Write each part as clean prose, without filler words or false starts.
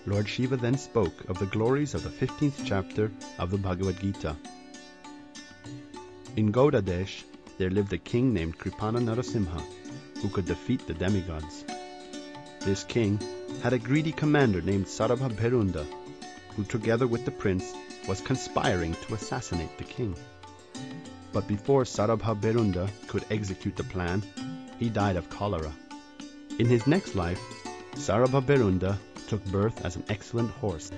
Lord Shiva then spoke of the glories of the 15th chapter of the Bhagavad-gita. In Gaudadesh, there lived a king named Kripana Narasimha, who could defeat the demigods. This king had a greedy commander named Sarabha Bherunda, who together with the prince was conspiring to assassinate the king. But before Sarabha Bherunda could execute the plan, he died of cholera. In his next life, Sarabha Bherunda took birth as an excellent horse.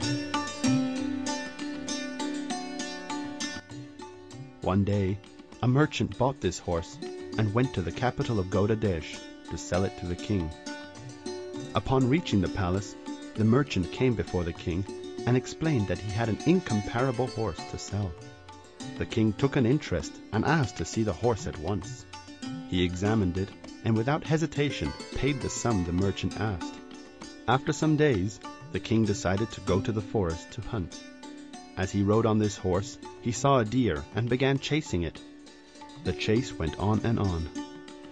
One day, a merchant bought this horse and went to the capital of Gaudadesh to sell it to the king. Upon reaching the palace, the merchant came before the king and explained that he had an incomparable horse to sell. The king took an interest and asked to see the horse at once. He examined it and without hesitation paid the sum the merchant asked. After some days, the king decided to go to the forest to hunt. As he rode on this horse, he saw a deer and began chasing it. The chase went on and on,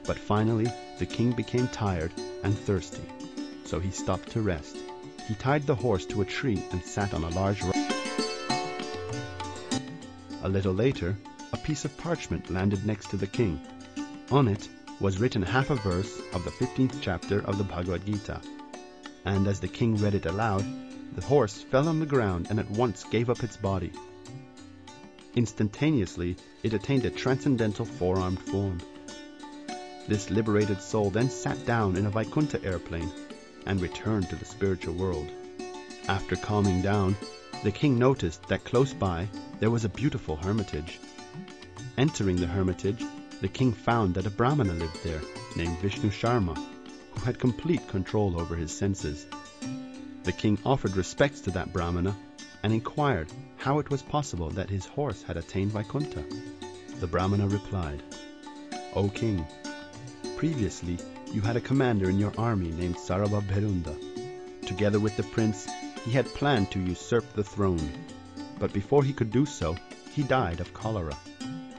but finally the king became tired and thirsty, so he stopped to rest. He tied the horse to a tree and sat on a large rock. A little later, a piece of parchment landed next to the king. On it was written half a verse of the 15th chapter of the Bhagavad-gita. And as the king read it aloud, the horse fell on the ground and at once gave up its body. Instantaneously, it attained a transcendental four-armed form. This liberated soul then sat down in a Vaikuntha airplane and returned to the spiritual world. After calming down, the king noticed that close by there was a beautiful hermitage. Entering the hermitage, the king found that a Brahmana lived there named Vishnu Sharma, who had complete control over his senses. The king offered respects to that Brahmana and inquired how it was possible that his horse had attained Vaikuntha. The Brahmana replied, "O king, previously you had a commander in your army named Sarabha Bherunda. Together with the prince, he had planned to usurp the throne. But before he could do so, he died of cholera.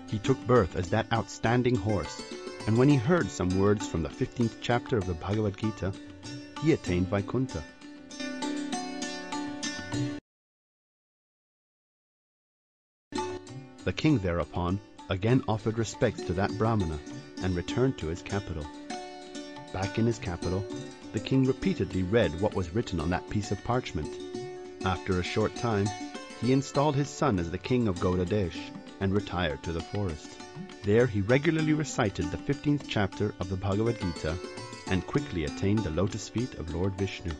He took birth as that outstanding horse, and when he heard some words from the 15th chapter of the Bhagavad-gita, he attained Vaikuntha." The king thereupon again offered respects to that Brahmana and returned to his capital. Back in his capital, the king repeatedly read what was written on that piece of parchment. After a short time, he installed his son as the king of Gaudadesh and retired to the forest. There he regularly recited the 15th chapter of the Bhagavad-gita and quickly attained the lotus feet of Lord Vishnu.